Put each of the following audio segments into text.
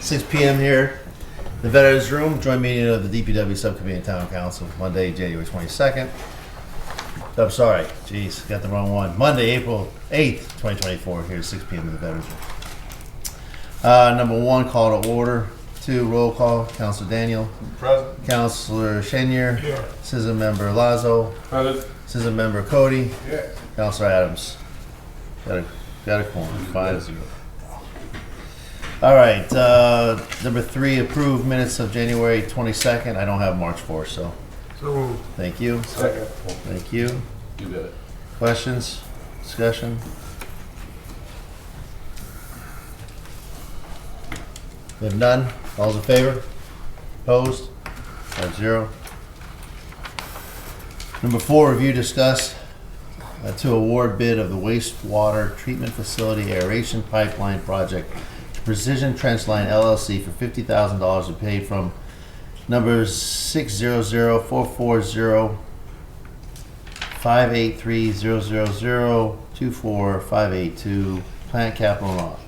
6 p.m. here, the Veterans Room, joint meeting of the D.P.W Subcommittee and Town Council, Monday, January 22nd. I'm sorry, geez, got the wrong one. Monday, April 8th, 2024, here at 6 p.m. in the Veterans Room. Number 1, call to order. 2, roll call. Councilor Daniel. Present. Councilor Shenier. Here. Citizen Member Lazo. Present. Citizen Member Cody. Yeah. Councilor Adams. Got a quorum, 5-0. All right, number 3, approve minutes of January 22nd. I don't have March 4th, so So moved. thank you. Second. Thank you. You got it. Questions? Discussion? If none, all's in favor? Opposed? 5-0. Number 4, review, discuss to award bid of the wastewater treatment facility aeration pipeline project to Precision Trenchline LLC for $50,000 to pay from numbers 600-440-583-000-24582 plant capital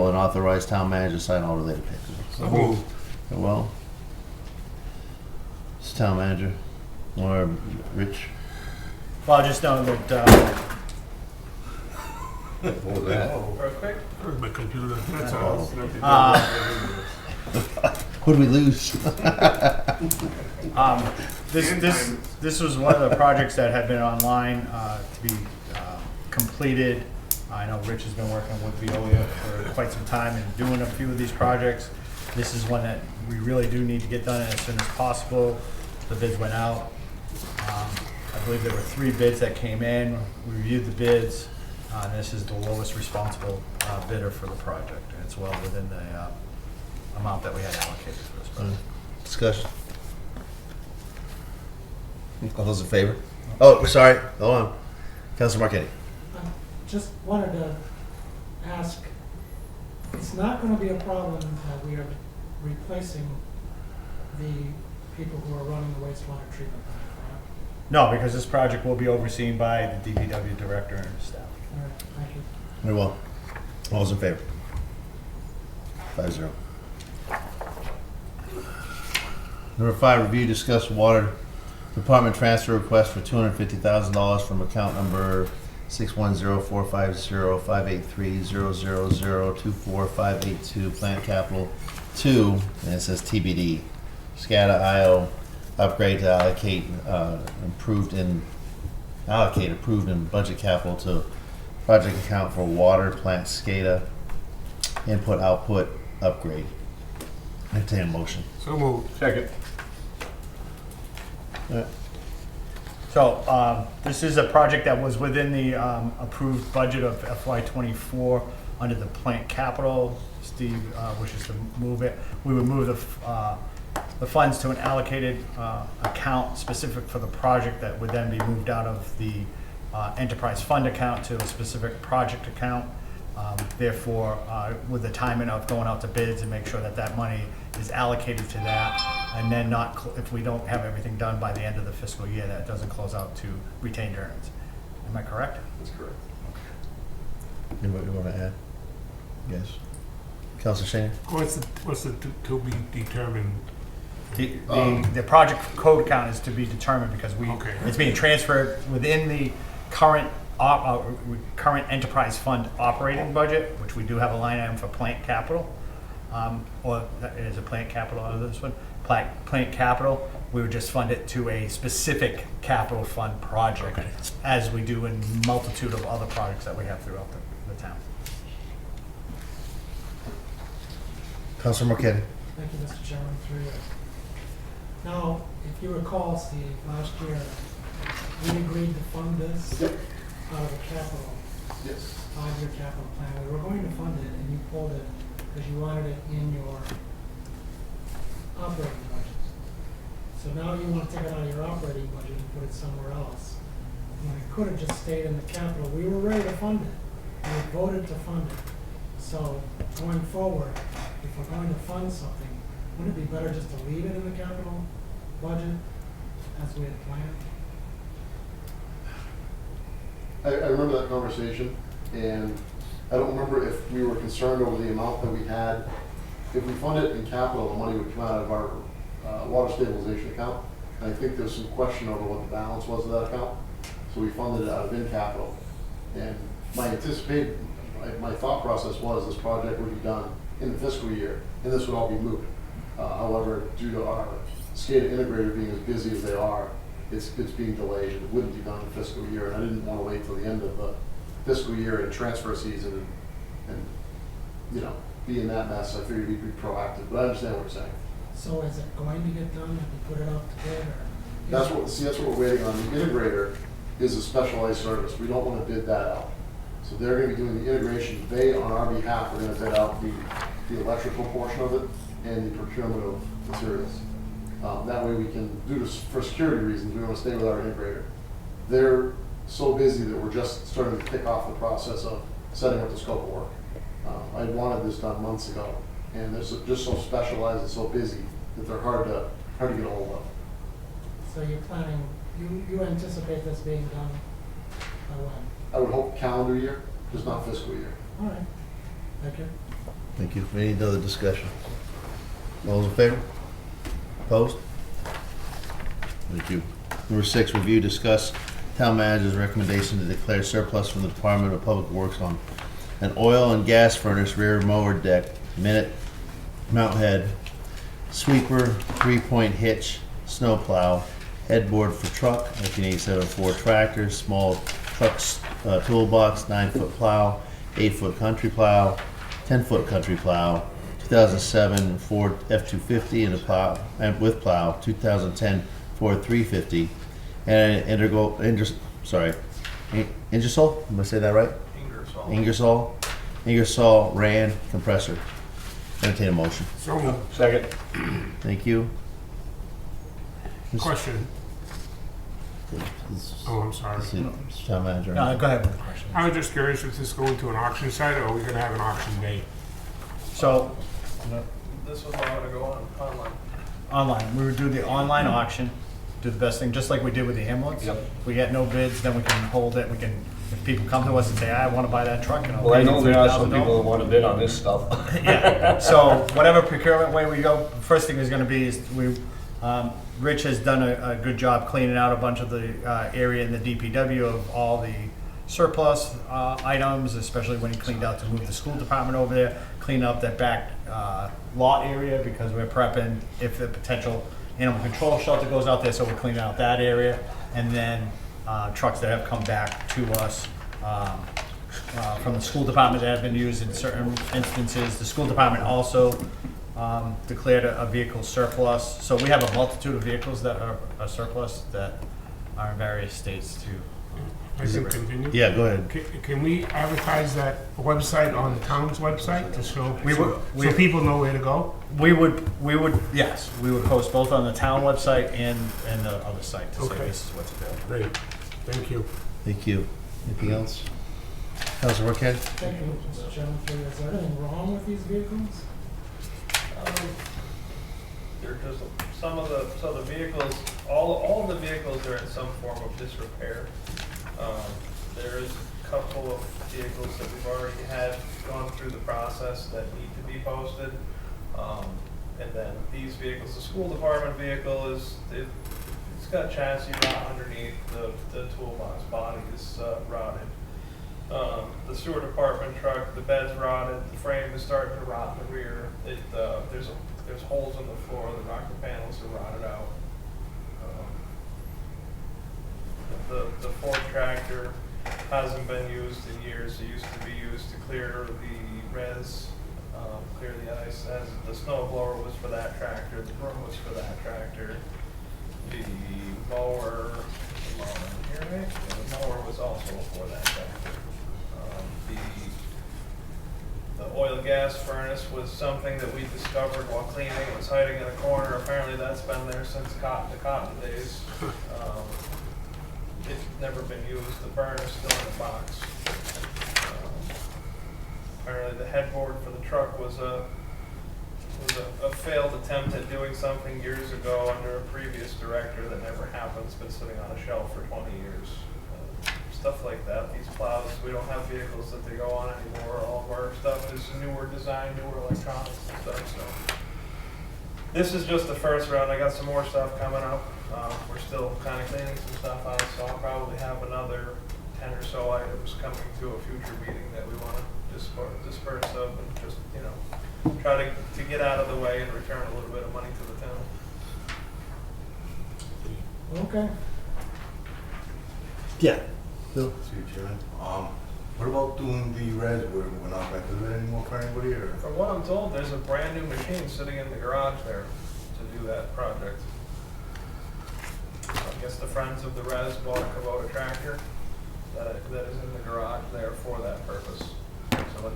and authorize town manager to sign all related papers. So moved. Very well. It's town manager or Rich. Well, just know that, What was that? real quick, My computer. That's all. Who did we lose? this was one of the projects that had been online to be completed. I know Rich has been working with Veolia for quite some time and doing a few of these projects. This is one that we really do need to get done as soon as possible. The bids went out. I believe there were 3 bids that came in. We reviewed the bids. This is the lowest responsible bidder for the project. And it's well within the amount that we had allocated for this project. Discussion. All those in favor? Oh, sorry. Hold on. Councilor Marquetti. Just wanted to ask, it's not going to be a problem that we are replacing the people who are running the wastewater treatment plant, correct? No, because this project will be overseen by the D.P.W director and his staff. All right, thank you. Very well. All those in favor? 5-0. Number 5, review, discuss water department transfer request for $250,000 from account number 610-450-583-000-24582 plant capital 2, and it says TBD. SCADA IO upgrade to allocate approved in budget capital to project account for water plant SCADA input output upgrade. Entertain a motion. So moved. Second. So this is a project that was within the approved budget of FY24 under the plant capital. Steve wishes to move it. We would move the funds to an allocated account specific for the project that would then be moved out of the enterprise fund account to a specific project account. Therefore, with the timing of going out to bids and make sure that that money is allocated to that, and then if we don't have everything done by the end of the fiscal year, that doesn't close out to retained earnings. Am I correct? That's correct. Anybody want to add? Yes. Councilor Shane? What's the to be determined? The project code account is to be determined because it's being transferred within the current enterprise fund operating budget, which we do have a line item for plant capital, or is it plant capital out of this one? Plant capital, we would just fund it to a specific capital fund project, as we do in multitude of other projects that we have throughout the town. Councilor Marquetti. Thank you, Mr. Chairman, through you. Now, if you recall, Steve, last year, we agreed to fund this out of the capital, 5-year capital plan. We were going to fund it, and you pulled it because you wanted it in your operating budget. So now you want to take it out of your operating budget and put it somewhere else. When it could have just stayed in the capital. We were ready to fund it. We voted to fund it. So going forward, if we're going to fund something, wouldn't it be better just to leave it in the capital budget as we had planned? I remember that conversation, and I don't remember if we were concerned over the amount that we had if we fund it in capital, the money would come out of our water stabilization account. And I think there's some question over what the balance was of that account. So we funded it out of in capital. And my thought process was this project would be done in the fiscal year, and this would all be moot. However, due to our SCADA integrator being as busy as they are, it's being delayed. It wouldn't be done in the fiscal year, and I didn't want to wait till the end of the fiscal year and transfer season and you know, be in that mess. I figured we'd be proactive, but I understand what you're saying. So is it going to get done? Have you put it out to bid or? That's what we're waiting on. The integrator is a specialized service. We don't want to bid that out. So they're going to be doing the integration. They, on our behalf, are going to bid out the electrical portion of it and the procurement of materials. That way we can do this for security reasons. We want to stay with our integrator. They're so busy that we're just starting to kick off the process of setting up the scope of work. I wanted this done months ago, and they're just so specialized and so busy that they're hard to get a hold of. So you're planning, you anticipate this being done by when? I would hope calendar year, just not fiscal year. All right, thank you. Thank you. Any other discussion? All those in favor? Opposed? Thank you. Number 6, review, discuss town manager's recommendation to declare surplus from the Department of Public Works on an oil and gas furnace rear mower deck, minute, mount head, sweeper, 3-point hitch, snow plow, headboard for truck, 1987 tractor, small trucks, toolbox, 9-foot plow, 8-foot country plow, 10-foot country plow, 2007 Ford F-250 and a plow, and with plow, 2010 Ford 350, and an Ingersoll, am I saying that right? Ingersoll ran compressor. Entertain a motion. So moved. Second. Thank you. Question. Oh, I'm sorry. Town manager. No, go ahead with the question. I was just curious if this is going to an auction site or are we gonna have an auction day? So, This was all gonna go on online. online, we would do the online auction, do the best thing, just like we did with the ambulance. Yep. If we get no bids, then we can hold it, if people come to us and say, I wanna buy that truck, and I'll Well, I pay know you there are some $3,000. people that want to bid on this stuff. Yeah, so whatever procurement way we go, first thing is gonna be is Rich has done a good job cleaning out a bunch of the area in the DPW of all the surplus items, especially when he cleaned out to move the school department over there, clean up that back lot area because we're prepping if the potential animal control shelter goes out there, so we're cleaning out that area. And then trucks that have come back to us from the school department that have been used in certain instances. The school department also declared a vehicle surplus. So we have a multitude of vehicles that are surplus that are in various states to. I can continue? Yeah, go ahead. Can we advertise that website on the town's website to show, We- so people know where to go? We would, yes, we would post both on the town website and the other site to say Okay. this is what's available. Great, thank you. Thank you. Anything else? Councilor Burkhead? Thank you, Mr. Chairman, through you. Is there anything wrong with these vehicles? They're just, so the vehicles, all of the vehicles are in some form of disrepair. There is a couple of vehicles that we've already had gone through the process that need to be posted. And then these vehicles, the school department vehicle it's got chassis rot underneath, the toolbox body is rotted. The sewer department truck, the bed's rotted, the frame is starting to rot in the rear. There's holes in the floor, the rocker panels are rotted out. The Ford tractor hasn't been used in years. It used to be used to clear the res, clear the ice. As the snow blower was for that tractor, the broom was for that tractor. The mower was also for that tractor. The oil gas furnace was something that we discovered while cleaning. It was hiding in a corner. Apparently that's been there since the cotton days. It's never been used. The burn is still in the box. Apparently the headboard for the truck was a failed attempt at doing something years ago under a previous director that never happened. It's been sitting on a shelf for 20 years. Stuff like that. These plows, we don't have vehicles that they go on anymore. All of our stuff is newer design, newer electronics and stuff. So this is just the first round. I got some more stuff coming up. We're still kind of cleaning some stuff out, so I'll probably have another 10 or so items coming to a future meeting that we want to disperse of and just, you know, try to get out of the way and return a little bit of money to the town. Okay. Yeah. Bill? See you, Chairman. What about doing the res? We're not going to do that anymore for anybody, or? From what I'm told, there's a brand new machine sitting in the garage there to do that project. I guess the Friends of the Res bought a Kubota tractor that is in the garage there for that purpose. So when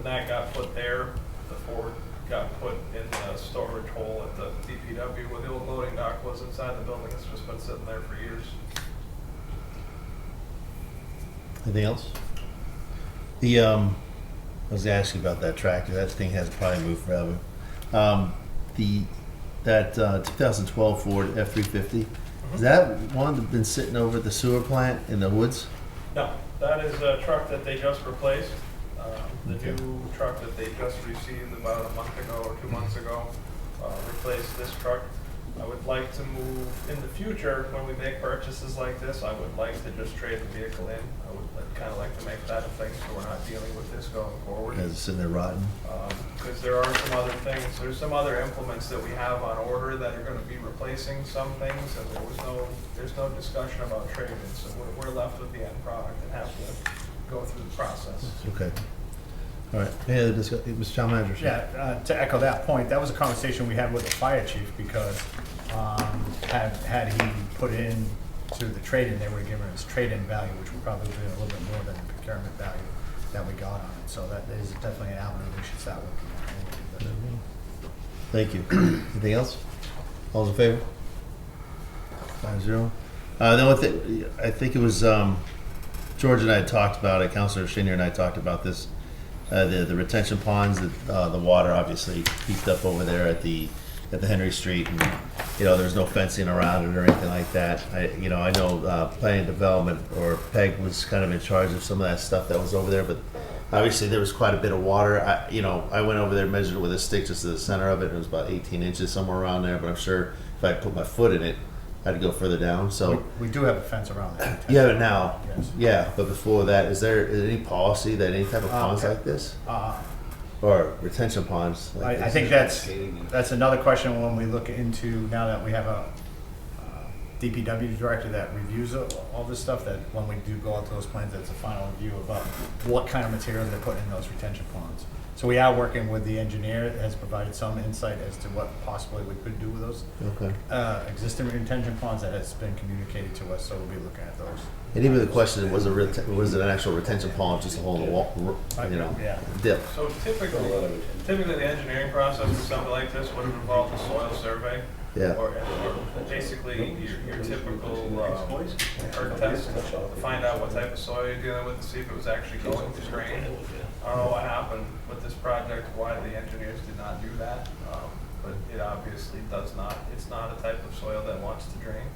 that got put there, the Ford got put in the storage hole at the D.P.W where the old loading dock was inside the building. It's just been sitting there for years. Anything else? I was gonna ask you about that tractor. That thing has probably moved forever. That 2012 Ford F-350, is that one that's been sitting over at the sewer plant in the woods? No, that is a truck that they just replaced. The Okay. new truck that they just received about a month ago or 2 months ago replaced this truck. I would like to move, in the future, when we make purchases like this, I would like to just trade the vehicle in. I would kind of like to make that a thing so we're not dealing with this going forward. Is it sitting there rotting? Because there are some other things, there's some other implements that we have on order that are going to be replacing some things, and there's no discussion about trading, so we're left with the end product and have to go through the process. Okay. All right. Any other discussion? Mr. Town Manager? sir? Yeah, to echo that point, that was a conversation we had with the fire chief because had he put in to the trade-in, they would have given us trade-in value, which would probably be a little bit more than the procurement value that we got on it. So that is definitely an avenue we should start looking at. Thank you. Anything else? All's in favor? 5-0. The only thing, I think it was, George and I had talked about it, Councilor Senior and I talked about this, the retention ponds, the water obviously heaped up over there at the Henry Street, and, you know, there's no fencing around it or anything like that. I know Planning and Development, or PEG, was kind of in charge of some of that stuff that was over there, but obviously there was quite a bit of water. I went over there, measured it with a stick just to the center of it, and it was about 18 inches, somewhere around there, but I'm sure if I put my foot in it, I'd go further down, so. We do have a fence around it. You have it now? Yes. Yeah, but before that, is there any policy that any type of ponds like this? Or retention ponds like I this? think that's another question when we look into, now that we have a DPW director that reviews all this stuff, that when we do go out to those plans, that's a final review about what kind of material they're putting in those retention ponds. So we are working with the engineer that has provided some insight as to what possibly we could do with those Okay. existing retention ponds that has been communicated to us, so we'll be looking at those. And even the question, was it an actual retention pond, just a hole in the wall, Yeah. dip? So typically the engineering process for something like this would have involved a soil survey. Yeah. Or basically your typical earth test to find out what type of soil you're dealing with, to see if it was actually going to drain. I don't know what happened with this project, why the engineers did not do that, but it obviously does not. It's not a type of soil that wants to drain.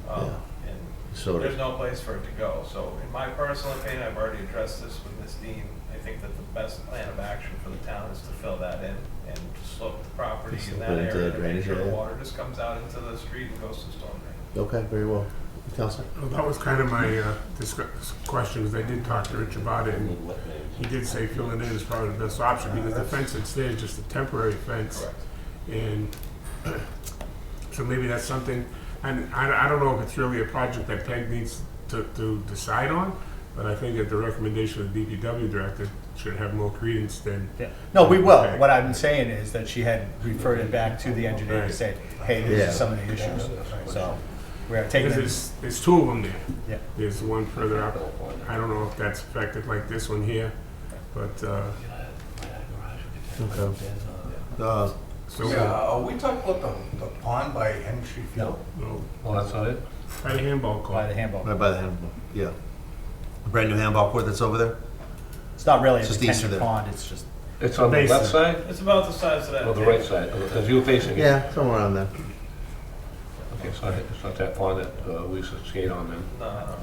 And Sort of. there's no place for it to go. So in my personal opinion, I've already addressed this with Ms. Dean. I think that the best plan of action for the town is to fill that in and slope the property in that Slope it into area the to make drainage sure the area. water just comes out into the street and goes to storm drain. Okay, very well. Councilor? Well, that was kind of my question, because I did talk to Rich about it, and he did say filling in is probably the best option, because the fence that's there is just a temporary fence. Correct. And so maybe that's something, and I don't know if it's really a project that PEG needs to decide on, but I think that the recommendation of the DPW director should have more credence than. Yeah. No, we will. Okay. What I'm saying is that she had referred it back to the engineer to say, hey, these Yeah. are some of the issues. So we are taking Because this. there's two of them there. Yeah. There's one further up. I don't know if that's affected like this one here, but, Okay. so, Yeah, we talked about the pond by Henry Street Field. no, Well, that's not it? by the handball By court. the handball. Right by the handball, yeah. Brand new handball court that's over there? It's not really a Just east of retention there. pond, it's just, It's on the Basin. left side It's about the size of that. or the table. right side? Because you were facing it. Yeah, somewhere around there. Okay, it's not that pond that we used to skate on then.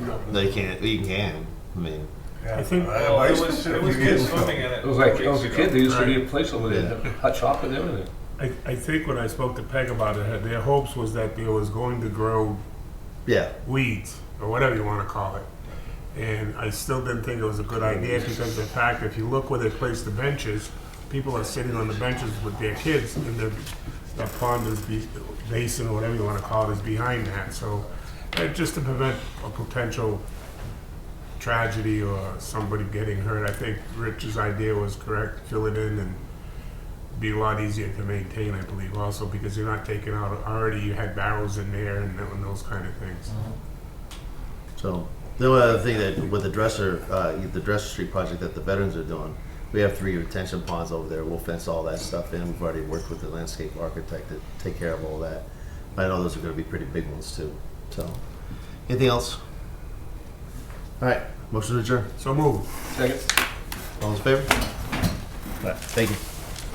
No. No, you can't, you can, I mean, Yeah. I think- I Well, it used was to- kids swimming in it. It was like, 4 I was a weeks kid, ago. there used to be a place over there, hot chocolate and everything. I think when I spoke to Peg about it, their hopes was that there was going to grow Yeah, weeds, or whatever you want to call it. And I still didn't think it was a good idea because, in fact, if you look where they place the benches, people are sitting on the benches with their kids, and the pond is, basin, or whatever you want to call it, is behind that. So just to prevent a potential tragedy or somebody getting hurt, I think Rich's idea was correct. Fill it in and be a lot easier to maintain, I believe, also because you're not taking out, already you had barrels in there and those kind of things. so the only other thing that with the Dresser Street project that the veterans are doing, we have 3 retention ponds over there. We'll fence all that stuff in. We've already worked with the landscape architect to take care of all that. I know those are gonna be pretty big ones too, so. Anything else? All right, motion to adjourn. So move. Second. All in favor? All right, thank you.